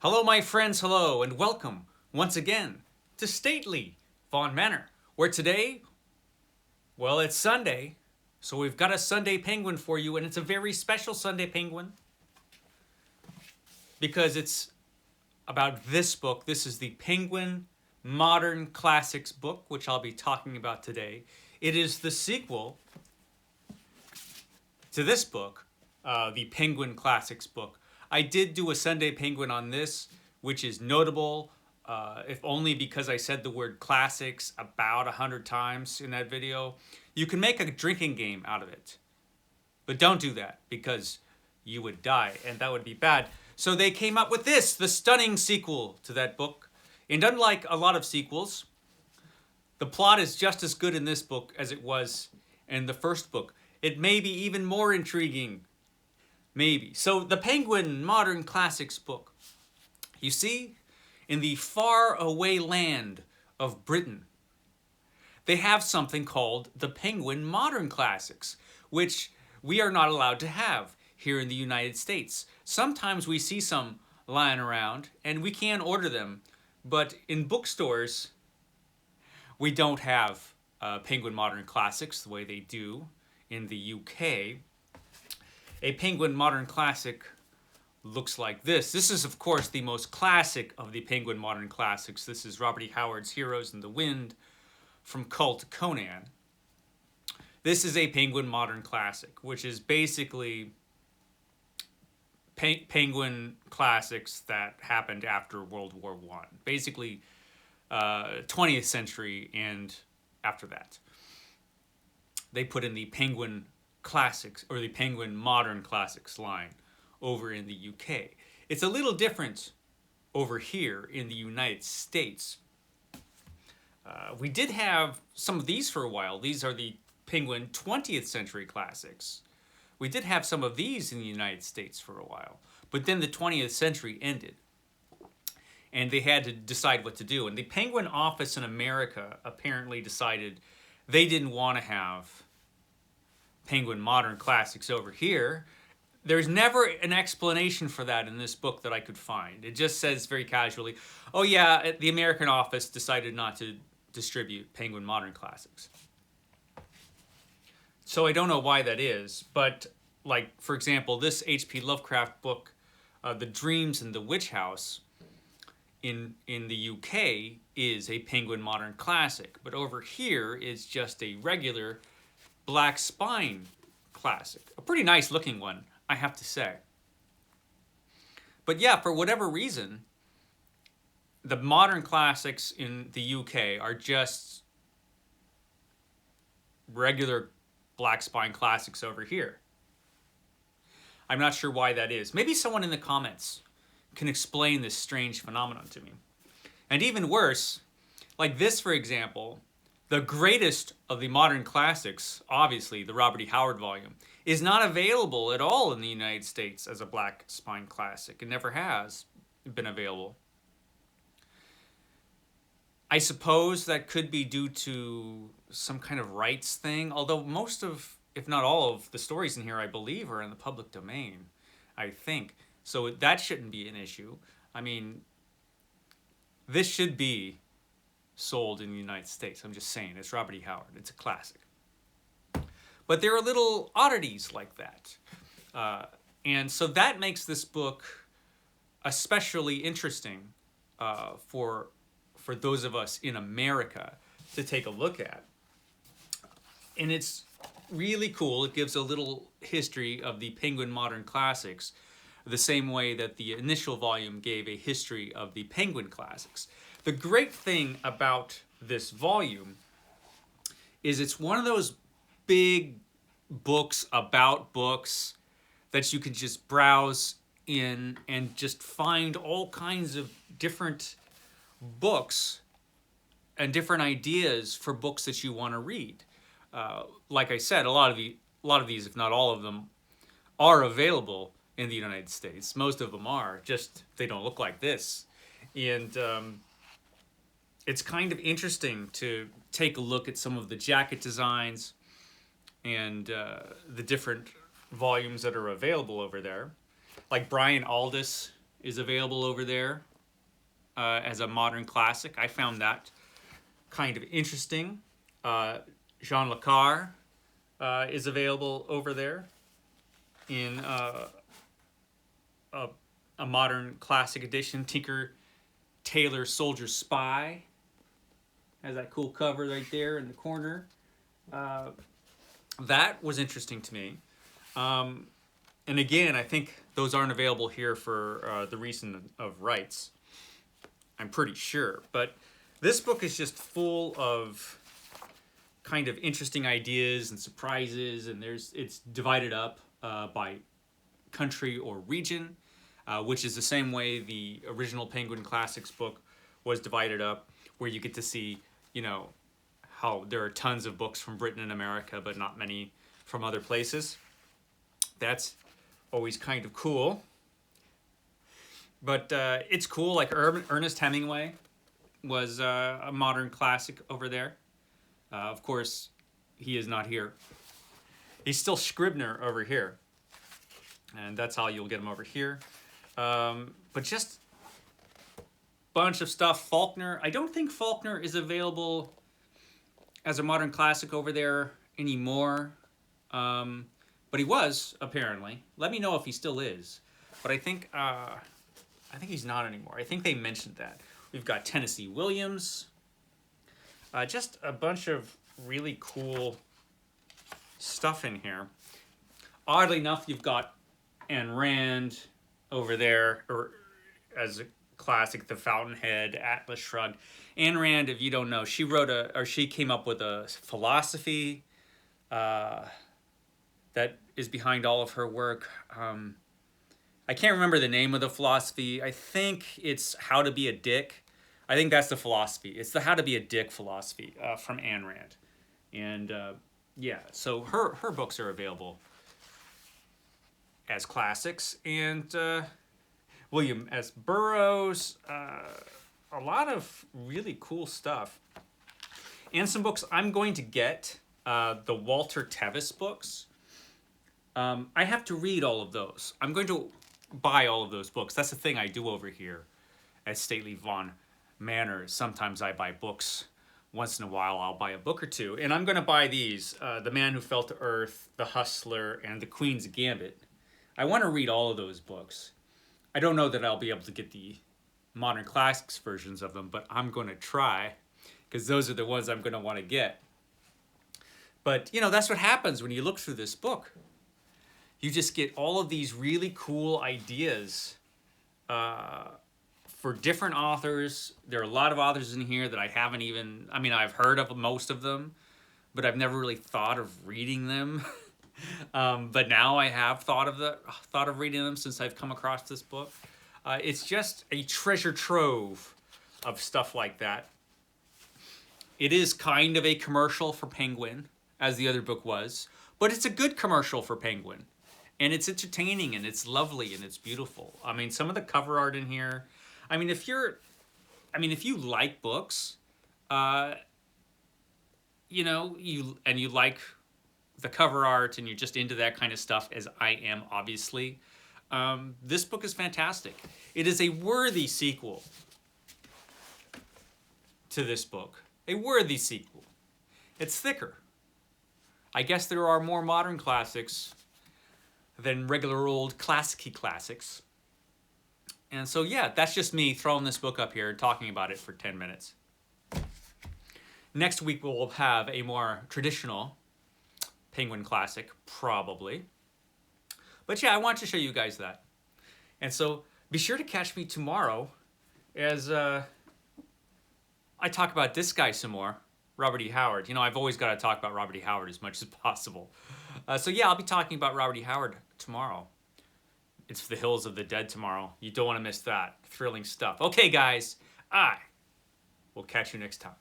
Hello, my friends, hello, and welcome once again to stately Vaughan Manor, where today, well, it's Sunday, so we've got a Sunday Penguin for you, and it's a very special Sunday Penguin because it's about this book. This is the Penguin Modern Classics book, which I'll be talking about today. It is the sequel to this book, the Penguin Classics book. I did do a Sunday Penguin on this, which is notable, if only because I said the word classics about 100 times in that video. You can make a drinking game out of it, but don't do that because you would die, and that would be bad. So they came up with this, the stunning sequel to that book. And unlike a lot of sequels, the plot is just as good in this book as it was in the first book. It may be even more intriguing. Maybe. So the Penguin Modern Classics book. You see, in the far away land of Britain, they have something called the Penguin Modern Classics, which we are not allowed to have here in the United States. Sometimes we see some lying around and we can order them, but in bookstores, we don't have Penguin Modern Classics the way they do in the UK. A Penguin Modern Classic looks like this. This is, of course, the most classic of the Penguin Modern Classics. This is Robert E. Howard's Heroes in the Wind from Cull to Conan. This is a Penguin Modern Classic, which is basically Penguin classics that happened after World War I. Basically, 20th century and after that. They put in the Penguin Classics or the Penguin Modern Classics line over in the UK. It's a little different over here in the United States. We did have some of these for a while. These are the Penguin 20th Century Classics. We did have some of these in the United States for a while, but then the 20th century ended and they had to decide what to do. And the Penguin office in America apparently decided they didn't want to have Penguin Modern Classics over here. There's never an explanation for that in this book that I could find. It just says very casually, oh yeah, the American office decided not to distribute Penguin Modern Classics. So I don't know why that is, but like, for example, this H.P. Lovecraft book, The Dreams in the Witch House, in the UK is a Penguin Modern Classic, but over here is just a regular Black Spine Classic. A pretty nice looking one, I have to say. But yeah, for whatever reason, the modern classics in the UK are just regular Black Spine Classics over here. I'm not sure why that is. Maybe someone in the comments can explain this strange phenomenon to me. And even worse, like this, for example, the greatest of the modern classics, obviously the Robert E. Howard volume, is not available at all in the United States as a Black Spine Classic. It never has been available. I suppose that could be due to some kind of rights thing, although most of, if not all of, the stories in here, I believe, are in the public domain, I think. So that shouldn't be an issue. I mean, this should be sold in the United States. I'm just saying, it's Robert E. Howard. It's a classic. But there are little oddities like that. And so that makes this book especially interesting for those of us in America to take a look at. And it's really cool. It gives a little history of the Penguin Modern Classics, the same way that the initial volume gave a history of the Penguin Classics. The great thing about this volume is it's one of those big books about books that you can just browse in and just find all kinds of different books and different ideas for books that you want to read. Like I said, a lot of these, if not all of them, are available in the United States. Most of them are, just they don't look like this. And it's kind of interesting to take a look at some of the jacket designs and the different volumes that are available over there. Like Brian Aldiss is available over there as a modern classic. I found that kind of interesting. Jean Le Carre is available over there in a modern classic edition. Tinker Tailor Soldier Spy has that cool cover right there in the corner. That was interesting to me. And again, I think those aren't available here for the reason of rights. I'm pretty sure. But this book is just full of kind of interesting ideas and surprises, and it's divided up by country or region, which is the same way the original Penguin Classics book was divided up, where you get to see, how there are tons of books from Britain and America, but not many from other places. That's always kind of cool. But it's cool, like Ernest Hemingway was a modern classic over there. Of course, he is not here. He's still Scribner over here. And that's how you'll get him over here. But just a bunch of stuff. Faulkner. I don't think Faulkner is available as a modern classic over there anymore. But he was, apparently. Let me know if he still is. But I think he's not anymore. I think they mentioned that. We've got Tennessee Williams. Just a bunch of really cool stuff in here. Oddly enough, you've got Ayn Rand over there, or as a classic, The Fountainhead, Atlas Shrugged. Ayn Rand, if you don't know, she came up with a philosophy that is behind all of her work. I can't remember the name of the philosophy. I think it's How to Be a Dick. I think that's the philosophy. It's the How to Be a Dick philosophy from Ayn Rand. And yeah, so her books are available as classics. And William S. Burroughs, a lot of really cool stuff. And some books I'm going to get, the Walter Tevis books. I have to read all of those. I'm going to buy all of those books. That's the thing I do over here at Stately Vaughan Manor. Sometimes I buy books. Once in a while, I'll buy a book or two. And I'm going to buy these, The Man Who Fell to Earth, The Hustler, and The Queen's Gambit. I want to read all of those books. I don't know that I'll be able to get the modern classics versions of them, but I'm going to try, because those are the ones I'm going to want to get. But, that's what happens when you look through this book. You just get all of these really cool ideas for different authors. There are a lot of authors in here that I haven't even, I've heard of most of them, but I've never really thought of reading them. But now I have thought of reading them since I've come across this book. It's just a treasure trove of stuff like that. It is kind of a commercial for Penguin, as the other book was, but it's a good commercial for Penguin. And it's entertaining, and it's lovely, and it's beautiful. Some of the cover art in here. If you like books, you like the cover art, and you're just into that kind of stuff, as I am, obviously, this book is fantastic. It is a worthy sequel to this book. A worthy sequel. It's thicker. I guess there are more modern classics than regular old classic-y classics. And so, yeah, that's just me throwing this book up here and talking about it for 10 minutes. Next week, we'll have a more traditional Penguin classic, probably. But yeah, I want to show you guys that. And so, be sure to catch me tomorrow as I talk about this guy some more, Robert E. Howard. I've always got to talk about Robert E. Howard as much as possible. So yeah, I'll be talking about Robert E. Howard tomorrow. It's The Hills of the Dead tomorrow. You don't want to miss that. Thrilling stuff. Okay, guys, I will catch you next time.